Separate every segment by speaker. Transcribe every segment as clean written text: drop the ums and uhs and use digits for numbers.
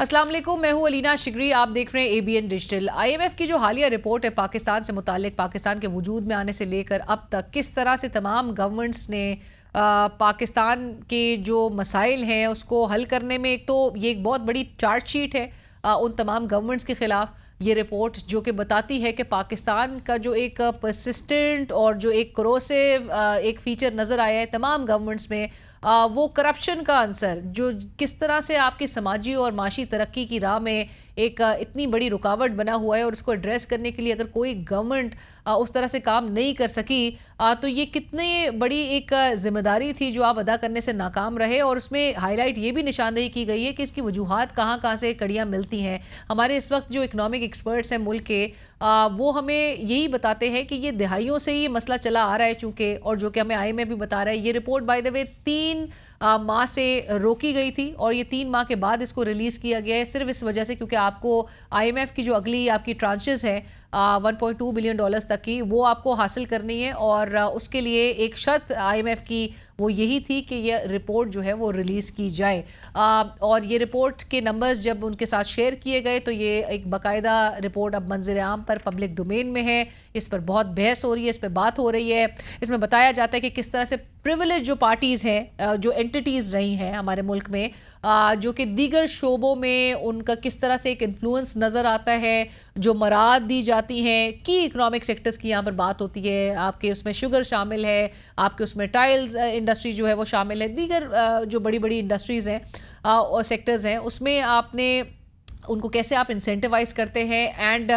Speaker 1: अस्सलाम वालेकुम, मैं हूँ अलीना शिगरी। आप देख रहे हैं ABN डिजिटल। IMF की जो हालिया रिपोर्ट है पाकिस्तान से मुतालिक, पाकिस्तान के वजूद में आने से लेकर अब तक किस तरह से तमाम गवर्नमेंट्स ने पाकिस्तान के जो मसाइल हैं उसको हल करने में, एक तो ये एक बहुत बड़ी चार्जशीट है उन तमाम गवर्नमेंट्स के ख़िलाफ़ ये रिपोर्ट, जो कि बताती है कि पाकिस्तान का जो एक परसिस्टेंट और जो एक करोसिव एक फ़ीचर नज़र आया है तमाम गवर्नमेंट्स में, वो करप्शन का आंसर जो किस तरह से आपकी समाजी और माशी तरक्की की राह में एक इतनी बड़ी रुकावट बना हुआ है, और इसको एड्रेस करने के लिए अगर कोई गवर्नमेंट उस तरह से काम नहीं कर सकी तो ये कितनी बड़ी एक ज़िम्मेदारी थी जो आप अदा करने से नाकाम रहे। और उसमें हाईलाइट ये भी निशानदेही की गई है कि इसकी वजूहात कहाँ कहाँ से कड़ियाँ मिलती हैं। हमारे इस वक्त जो इकनॉमिक एक्सपर्ट्स हैं मुल्क के, वो हमें यही बताते हैं कि ये दिहाइयों से ही मसला चला आ रहा है चूँकि, और जो कि हमें IMF भी बता रहा है। ये रिपोर्ट बाय द वे 3 माह से रोकी गई थी और ये 3 माह के बाद इसको रिलीज़ किया गया है, सिर्फ इस वजह से क्योंकि आपको IMF की जो अगली आपकी ट्रांचेस हैं $1.2 बिलियन तक की, वो आपको हासिल करनी है। और उसके लिए एक शर्त IMF की वो यही थी कि ये रिपोर्ट जो है वो रिलीज़ की जाए। और ये रिपोर्ट के नंबर्स जब उनके साथ शेयर किए गए तो ये एक बाकायदा रिपोर्ट अब मंज़िल आम पर पब्लिक डोमेन में है। इस पर बहुत बहस हो रही है, इस पर बात हो रही है। इसमें बताया जाता है कि किस तरह से प्रिविलेज जो पार्टीज़ हैं, जो एंटिटीज़ रही हैं हमारे मुल्क में, जो कि दीगर शोबों में उनका किस तरह से एक इन्फ्लुएंस नज़र आता है, जो मराद दी जाती हैं की इकनॉमिक सेक्टर्स की यहाँ पर बात होती है। आपके उसमें शुगर शामिल है, आपके उसमें टाइल्स इंडस्ट्री जो है वो शामिल है, दीगर जो बड़ी बड़ी इंडस्ट्रीज़ हैं और सेक्टर्स हैं, उसमें आपने उनको कैसे आप इंसेंटिवाइज करते हैं एंड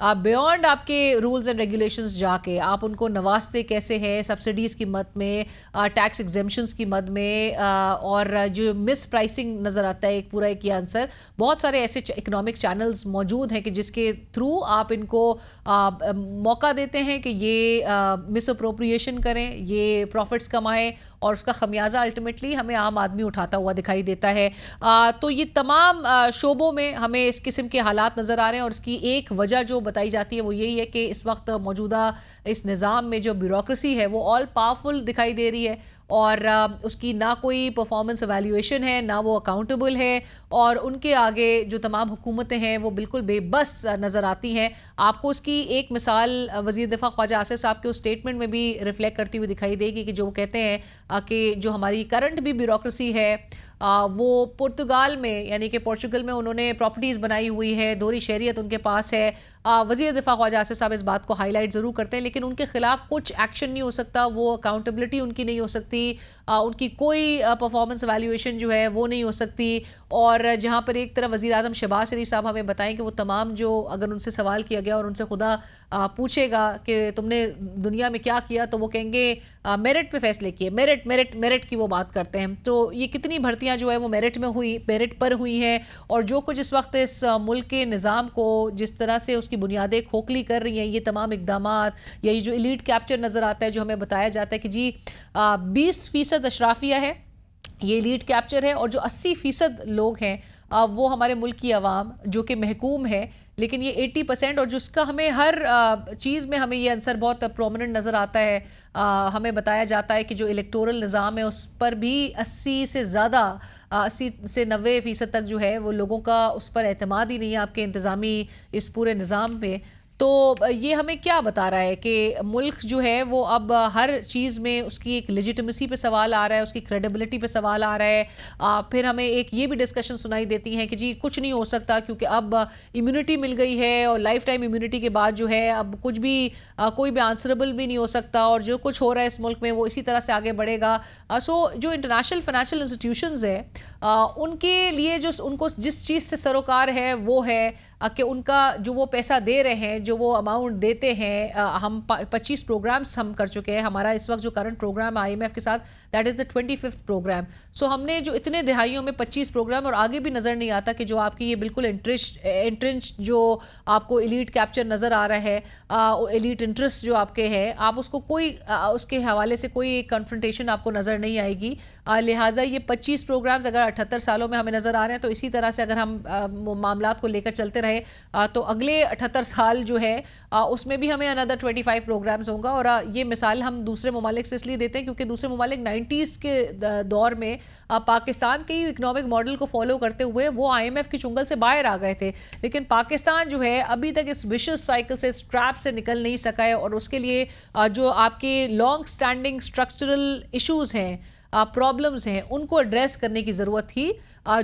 Speaker 1: बियॉन्ड आपके रूल्स एंड रेगुलेशंस जाके आप उनको नवाजते कैसे हैं सब्सिडीज़ की मद में, टैक्स एग्जेम्पशंस की मद में, और जो मिस प्राइसिंग नज़र आता है एक पूरा एक ये आंसर। बहुत सारे ऐसे इकोनॉमिक चैनल्स मौजूद हैं कि जिसके थ्रू आप इनको मौका देते हैं कि ये मिस अप्रोप्रिएशन करें, ये प्रॉफिट्स कमाएं, और उसका खमियाजा अल्टीमेटली हमें आम आदमी उठाता हुआ दिखाई देता है। तो ये तमाम शोबों में हमें इस किस्म के हालात नज़र आ रहे हैं, और इसकी एक वजह जो बताई जाती है वो यही है कि इस वक्त मौजूदा इस निज़ाम में जो ब्यूरोक्रेसी है वो ऑल पावरफुल दिखाई दे रही है, और उसकी ना कोई परफॉर्मेंस एवेल्यूएशन है, ना वो अकाउंटेबल है, और उनके आगे जो तमाम हुकूमतें हैं वो बिल्कुल बेबस नज़र आती हैं। आपको उसकी एक मिसाल वज़ीर दिफा ख्वाजा आसिफ साहब के उस स्टेटमेंट में भी रिफ्लेक्ट करती हुई दिखाई देगी कि जो कहते हैं कि जो हमारी करंट भी ब्यूरोक्रेसी है वो पुर्तगाल में, यानी कि पोर्चुगल में उन्होंने प्रॉपर्टीज़ बनाई हुई है, दोहरी शहरियत उनके पास है। वज़ीर दिफा ख्वाजा आसिफ साहब इस बात को हाईलाइट ज़रूर करते हैं, लेकिन उनके ख़िलाफ़ कुछ एक्शन नहीं हो सकता, वो अकाउंटेबिलिटी उनकी नहीं हो सकती, उनकी कोई परफॉर्मेंस एवेल्यूएशन जो है वो नहीं हो सकती। और जहाँ पर एक तरफ वज़ीर आज़म शहबाज शरीफ साहब हमें बताएं कि वो तमाम जो अगर उनसे सवाल किया गया और उनसे खुदा पूछेगा कि तुमने दुनिया में क्या किया, तो वो कहेंगे मेरिट पे फैसले किए, मेरिट मेरिट मेरिट की वो बात करते हैं। तो ये कितनी भर्तियाँ जो है वो मेरिट में हुई, मेरिट पर हुई हैं, और जो कुछ इस वक्त इस मुल्क के निज़ाम को जिस तरह से उसकी बुनियादें खोखली कर रही हैं ये तमाम इकदामात, यही जो एलीट कैप्चर नज़र आता है, जो हमें बताया जाता है कि जी 20% अशराफिया है, ये एलीट कैप्चर है, और जो 80% लोग हैं वो हमारे मुल्क की आवाम जो कि महकूम है, लेकिन ये 80%, और जिसका हमें हर चीज़ में हमें ये आंसर बहुत प्रोमिनेंट नज़र आता है। हमें बताया जाता है कि जो इलेक्टोरल निज़ाम है उस पर भी 80 से ज़्यादा 80 से 90% तक जो है वो लोगों का उस पर एतमाद ही नहीं है आपके इंतज़ामी इस पूरे निज़ाम पे। तो ये हमें क्या बता रहा है कि मुल्क जो है वो अब हर चीज़ में उसकी एक लेजिटिमेसी पे सवाल आ रहा है, उसकी क्रेडिबिलिटी पे सवाल आ रहा है। फिर हमें एक ये भी डिस्कशन सुनाई देती है कि जी कुछ नहीं हो सकता क्योंकि अब इम्यूनिटी मिल गई है, और लाइफ टाइम इम्यूनिटी के बाद जो है अब कुछ भी कोई भी आंसरेबल भी नहीं हो सकता, और जो कुछ हो रहा है इस मुल्क में वो इसी तरह से आगे बढ़ेगा। सो जो इंटरनेशनल फाइनेंशियल इंस्टीट्यूशंस है उनके लिए जो उनको जिस चीज़ से सरोकार है वो है कि उनका जो वो पैसा दे रहे हैं, जो वो अमाउंट देते हैं, हम 25 प्रोग्राम्स हम कर चुके हैं। हमारा इस वक्त जो करंट प्रोग्राम IMF के साथ that is the 25th programme. So हमने जो इतने दिहाइयों में 25 प्रोग्राम, और आगे भी नज़र नहीं आता कि जो आपकी ये बिल्कुल इंट्रेंच जो आपको एलीट कैप्चर नज़र आ रहा है, एलीट इंटरेस्ट जो आपके है, आप उसको कोई उसके हवाले से कोई कन्फ्रंटेशन आपको नज़र नहीं आएगी। लिहाजा ये 25 प्रोग्राम्स अगर 78 सालों में हमें नज़र आ रहे हैं, तो इसी तरह से अगर हम मामलात को लेकर चलते रहे तो अगले 78 साल जो جو ہے اس میں بھی ہمیں another 25 پروگرامز ہوگا. اور یہ مثال ہم دوسرے ممالک سے اس لیے دیتے ہیں کیونکہ دوسرے ممالک 90s کے دور میں پاکستان کے اکنامک ماڈل کو فالو کرتے ہوئے وہ IMF کی چنگل سے باہر آ گئے تھے, لیکن پاکستان جو ہے ابھی تک اس ویشس سائیکل سے, اس ٹریپ سے نکل نہیں سکا ہے. اور اس کے لیے جو آپ کے لانگ سٹینڈنگ اسٹرکچرل ایشوز ہیں, پرابلمز ہیں, ان کو ایڈریس کرنے کی ضرورت تھی,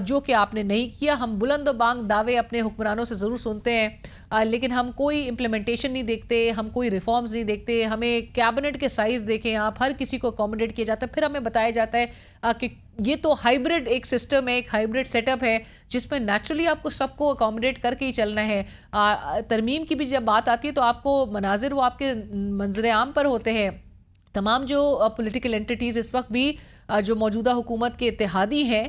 Speaker 1: جو کہ آپ نے نہیں کیا. ہم بلند و بانگ دعوے اپنے حکمرانوں سے ضرور سنتے ہیں, لیکن ہم کوئی امپلیمنٹیشن نہیں دیکھتے, ہم کوئی ریفارمز نہیں دیکھتے. ہمیں کیبنٹ کے سائز دیکھیں آپ, ہر کسی کو اکوموڈیٹ کیا جاتا ہے. پھر ہمیں بتایا جاتا ہے کہ یہ تو ہائیبرڈ ایک سسٹم ہے, ایک ہائیبرڈ سیٹ اپ ہے جس میں نیچرلی آپ کو سب کو اکوموڈیٹ کر کے ہی چلنا ہے. ترمیم کی بھی جب بات آتی ہے تو آپ کو مناظر وہ آپ کے منظر عام پر ہوتے ہیں. تمام جو پولیٹیکل انٹیٹیز اس وقت بھی جو موجودہ حکومت کے اتحادی ہیں,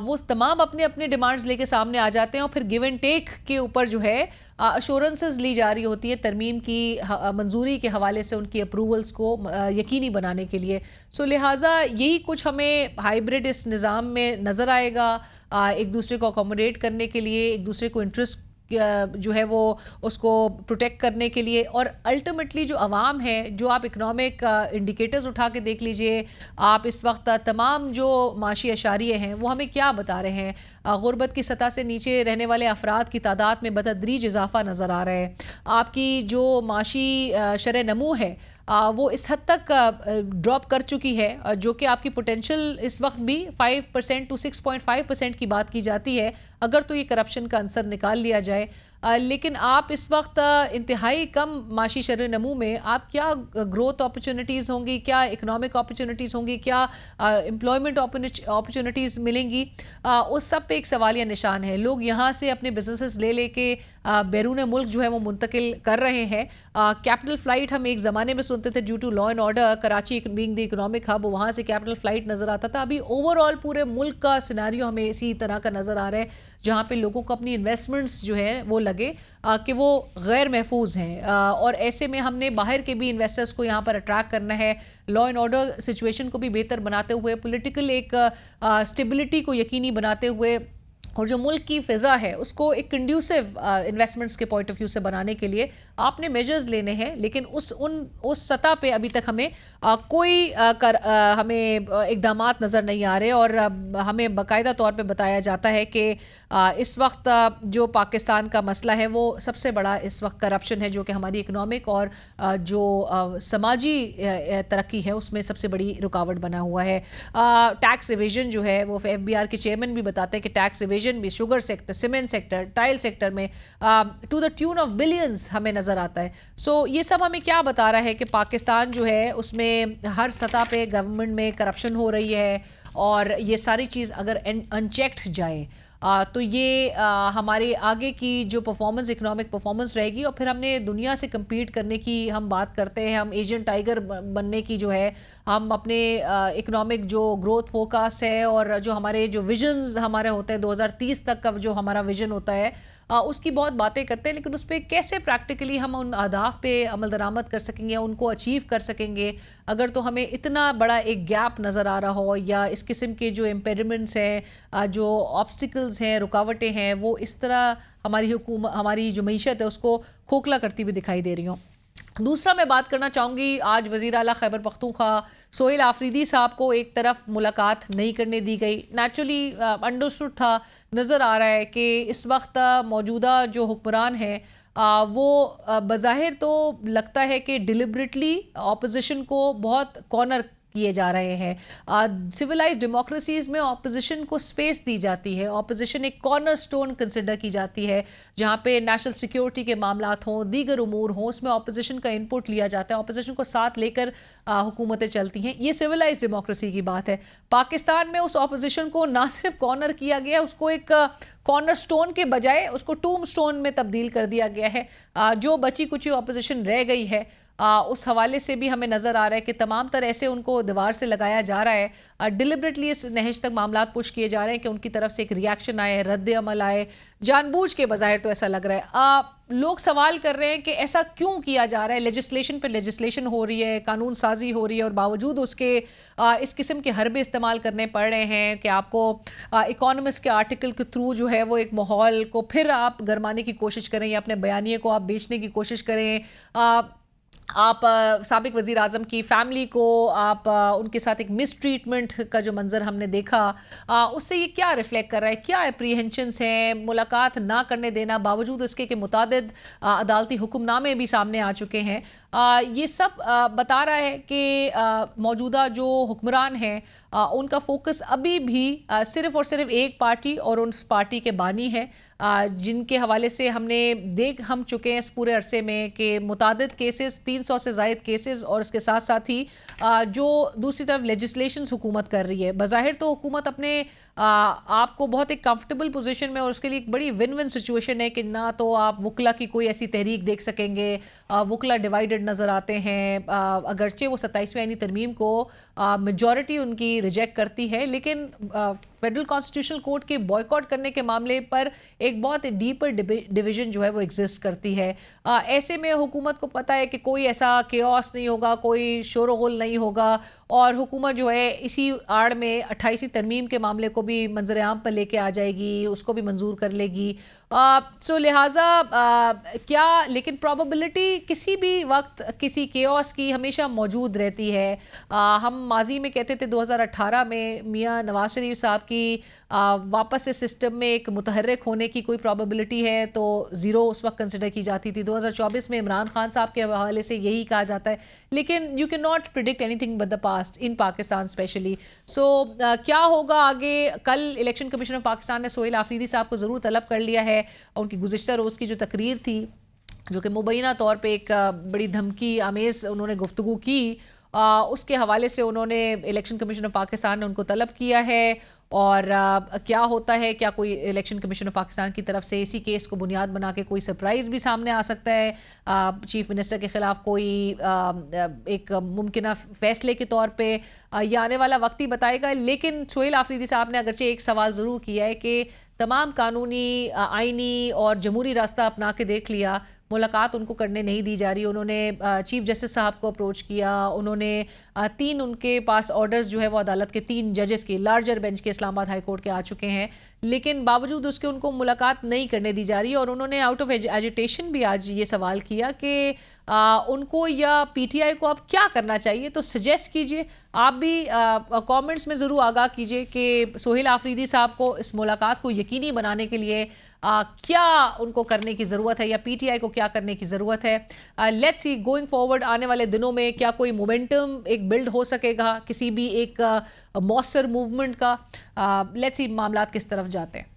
Speaker 1: وہ تمام اپنے اپنے ڈیمانڈز لے کے سامنے آ جاتے ہیں, اور پھر گیو اینڈ ٹیک کے اوپر جو ہے ایشورنسز لی جا رہی ہوتی ہے ترمیم کی منظوری کے حوالے سے, ان کی اپروولز کو یقینی بنانے کے لیے. سو لہٰذا یہی کچھ ہمیں ہائیبرڈ اس نظام میں نظر آئے گا, ایک دوسرے کو اکوموڈیٹ کرنے کے لیے, ایک دوسرے کو انٹرسٹ جو ہے وہ اس کو پروٹیکٹ کرنے کے لیے. اور الٹیمیٹلی جو عوام ہے, جو آپ اکنامک انڈیکیٹرز اٹھا کے دیکھ لیجئے, آپ اس وقت تمام جو معاشی اشاریے ہیں وہ ہمیں کیا بتا رہے ہیں. غربت کی سطح سے نیچے رہنے والے افراد کی تعداد میں بتدریج اضافہ نظر آ رہا ہے. آپ کی جو معاشی شرح نمو ہے وہ اس حد تک ڈراپ کر چکی ہے, جو کہ آپ کی پوٹینشیل اس وقت بھی 5% to 6.5% کی بات کی جاتی ہے, اگر تو یہ کرپشن کا عنصر نکال لیا جائے. لیکن آپ اس وقت انتہائی کم معاشی شرح نمو میں آپ کیا گروتھ اپرچونٹیز ہوں گی, کیا اکنامک اپرچونٹیز ہوں گی, کیا امپلائمنٹ اپرچونٹیز ملیں گی, اس سب پہ ایک سوالیہ نشان ہے. لوگ یہاں سے اپنے بزنسز لے کے بیرون ملک جو ہے وہ منتقل کر رہے ہیں. کیپٹل فلائٹ ہم ایک زمانے میں سنتے تھے due to law and order, Karachi being the economic hub, وہاں سے کیپٹل فلائٹ نظر آتا تھا. ابھی اوور آل پورے ملک کا سیناریو ہمیں اسی طرح کا نظر آ رہا ہے, جہاں پہ لوگوں کو اپنی انویسٹمنٹس جو ہے وہ لگے کہ وہ غیر محفوظ ہیں. اور ایسے میں ہم نے باہر کے بھی انویسٹرز کو یہاں پر اٹریکٹ کرنا ہے, لا اینڈ آرڈر سچویشن کو بھی بہتر بناتے ہوئے, پولیٹیکل ایک اسٹیبلٹی کو یقینی بناتے ہوئے, اور جو ملک کی فضا ہے اس کو ایک کنڈیوسو انویسٹمنٹس کے پوائنٹ آف ویو سے بنانے کے لیے آپ نے میجرز لینے ہیں. لیکن اس سطح پہ ابھی تک ہمیں کوئی ہمیں اقدامات نظر نہیں آ رہے, اور ہمیں باقاعدہ طور پہ بتایا جاتا ہے کہ اس وقت جو پاکستان کا مسئلہ ہے وہ سب سے بڑا اس وقت کرپشن ہے, جو کہ ہماری اکنامک اور جو سماجی ترقی ہے اس میں سب سے بڑی رکاوٹ بنا ہوا ہے. ٹیکس ایویژن جو ہے وہ FBR کے چیئرمین بھی بتاتے ہیں کہ ٹیکس ایویژن بھی sugar sector, cement sector, tile sector میں to the tune of billions ہمیں نظر آتا ہے. سو یہ سب ہمیں کیا بتا رہا ہے کہ پاکستان جو ہے اس میں ہر سطح پہ گورنمنٹ میں کرپشن ہو رہی ہے, اور یہ ساری چیز اگر انچیکڈ جائے تو یہ ہمارے آگے کی جو پرفارمنس, اکنامک پرفارمنس رہے گی. اور پھر ہم نے دنیا سے کمپیٹ کرنے کی ہم بات کرتے ہیں, ہم ایشین ٹائیگر بننے کی جو ہے, ہم اپنے اکنامک جو گروتھ فوکاس ہے اور جو ہمارے جو ویژنز ہمارے ہوتے ہیں 2030 تک کا جو ہمارا ویژن ہوتا ہے, اس کی بہت باتیں کرتے ہیں, لیکن اس پہ کیسے پریکٹیکلی ہم ان اہداف پہ عمل درآمد کر سکیں گے, ان کو اچیو کر سکیں گے, اگر تو ہمیں اتنا بڑا ایک گیپ نظر آ رہا ہو, یا اس قسم کے جو امپیڈمنٹس ہیں, جو آبسٹیکلز ہیں, رکاوٹیں ہیں, وہ اس طرح ہماری جو معیشت ہے اس کو کھوکھلا کرتی ہوئی دکھائی دے رہی ہوں. دوسرا میں بات کرنا چاہوں گی, آج وزیر اعلیٰ خیبر پختونخوا سہیل آفریدی صاحب کو ایک طرف ملاقات نہیں کرنے دی گئی. نیچرلی انڈرسٹوڈ تھا, نظر آ رہا ہے کہ اس وقت موجودہ جو حکمران ہیں وہ بظاہر تو لگتا ہے کہ ڈیلیبریٹلی اپوزیشن کو بہت کارنر کیے جا رہے ہیں. سویلائز ڈیموکریسیز میں اپوزیشن کو سپیس دی جاتی ہے, اپوزیشن ایک کارنر سٹون کنسیڈر کی جاتی ہے, جہاں پہ نیشنل سیکیورٹی کے معاملات ہوں, دیگر امور ہوں, اس میں اپوزیشن کا انپٹ لیا جاتا ہے, اپوزیشن کو ساتھ لے کر حکومتیں چلتی ہیں. یہ سویلائز ڈیموکریسی کی بات ہے. پاکستان میں اس اپوزیشن کو نہ صرف کارنر کیا گیا, اس کو ایک کارنر سٹون کے بجائے اس کو ٹوم سٹون میں تبدیل کر دیا گیا ہے. جو بچی کچی اپوزیشن رہ گئی ہے उस हवाले से भी हमें नज़र आ रहा है कि तमाम तर ऐसे उनको दीवार से लगाया जा रहा है, डिलिबरेटली इस नहज तक मामला पुश किए जा रहे हैं कि उनकी तरफ से एक रिएक्शन आए, रद्द अमल आए, जानबूझ के बज़ाहिर तो ऐसा लग रहा है। लोग सवाल कर रहे हैं कि ऐसा क्यों किया जा रहा है, लेजिस्लेशन पे लेजिस्लेशन हो रही है, कानून साजी हो रही है, और बावजूद उसके इस किस्म के हरबे इस्तेमाल करने पड़ रहे हैं कि आपको इकोनॉमिस्ट के आर्टिकल के थ्रू जो है वो एक माहौल को फिर आप गरमाने की कोशिश करें या अपने बयानिए को आप बेचने की कोशिश करें। आप साबिक वज़ीर आज़म की फ़ैमिली को आप उनके साथ एक मिस ट्रीटमेंट का जो मंज़र हमने देखा, उससे ये क्या रिफ्लेक्ट कर रहा है, क्या एप्रीहेंशंस हैं, मुलाकात ना करने देना बावजूद उसके कि मुतादिद अदालती हुक्मनामे भी सामने आ चुके हैं। ये सब बता रहा है कि मौजूदा जो हुक्मरान हैं उनका फोकस अभी भी सिर्फ़ और सिर्फ एक पार्टी और उस पार्टी के बानी है, जिनके हवाले से हम चुके हैं इस पूरे अरसे में कि मुतादिद केसेस, 300 से ज़ायद केसेस, और इसके साथ साथ ही जो दूसरी तरफ लेजिस्लेशंस हुकूमत कर रही है। बज़ाहिर तो हुकूमत अपने आपको बहुत एक कंफर्टेबल पोजीशन में, और उसके लिए एक बड़ी विन विन सिचुएशन है कि ना तो आप वकला की कोई ऐसी तहरीक देख सकेंगे, वकला डिवाइडेड नज़र आते हैं, अगरचे वो 27वीं आईनी तरमीम को मेजॉरिटी उनकी रिजेक्ट करती है, लेकिन फेडरल कॉन्स्टिट्यूशनल कोर्ट के बॉयकॉट करने के मामले पर एक बहुत डीपर डिवीजन जो है वो एग्जिस्ट करती है। ऐसे में हुकूमत को पता है कि कोई ऐसा केओस नहीं होगा, कोई शोरगुल नहीं होगा, और हुकूमत जो है इसी आड़ में 28वीं तरमीम के मामले को भी मंजर आम पर लेके आ जाएगी, उसको भी मंजूर कर लेगी। सो लिहाजा क्या, लेकिन प्रोबेबिलिटी किसी भी वक्त किसी केओस की हमेशा मौजूद रहती है। हम माजी में कहते थे 2018 में मियाँ नवाज शरीफ साहब की वापस से सिस्टम में एक मुतहर्रिक होने की कोई प्रोबेबिलिटी है तो ज़ीरो उस वक्त कंसिडर की जाती थी। 2024 में इमरान खान साहब के हवाले से यही कहा जाता है, लेकिन you can not predict anything but the past in Pakistan especially. So क्या होगा आगे? कल इलेक्शन कमीशन ऑफ पाकिस्तान ने सोहेल आफरीदी साहब को ज़रूर तलब कर लिया है। उनकी गुज़िश्ता रोज़ की जो तकरीर थी, जो कि मुबैना तौर पे एक बड़ी धमकी आमेज़ उन्होंने गुफ्तगू की, उसके हवाले से उन्होंने इलेक्शन कमीशन ऑफ पाकिस्तान ने उनको तलब किया है। और क्या होता है, क्या कोई इलेक्शन कमीशन ऑफ पाकिस्तान की तरफ से इसी केस को बुनियाद बना के कोई सरप्राइज़ भी सामने आ सकता है चीफ मिनिस्टर के ख़िलाफ़ कोई एक मुमकिन फ़ैसले के तौर पे, ये आने वाला वक्त ही बताएगा। लेकिन सोहेल आफरीदी साहब ने अगरचे एक सवाल ज़रूर किया है कि तमाम कानूनी, आइनी और जमहूरी रास्ता अपना के देख लिया, मुलाकात उनको करने नहीं दी जा रही। उन्होंने चीफ जस्टिस साहब को अप्रोच किया, उन्होंने 3 उनके पास ऑर्डर्स जो है वो अदालत के 3 जजेस के लार्जर बेंच के इस्लामाबाद हाई कोर्ट के आ चुके हैं, लेकिन बावजूद उसके उनको मुलाकात नहीं करने दी जा रही। और उन्होंने आउट ऑफ एजिटेशन भी आज ये सवाल किया कि उनको या पीटीआई को अब क्या करना चाहिए। तो सजेस्ट कीजिए, आप भी कमेंट्स में ज़रूर आगाह कीजिए कि सोहेल आफरीदी साहब को इस मुलाकात को यकीनी बनाने के लिए क्या उनको करने की ज़रूरत है, या पीटीआई को क्या करने की ज़रूरत है। लेट्स सी गोइंग फॉरवर्ड आने वाले दिनों में क्या कोई मोमेंटम एक बिल्ड हो सकेगा किसी भी एक मौसर मूवमेंट का। लेट्स सी मामलात किस तरफ जाते हैं।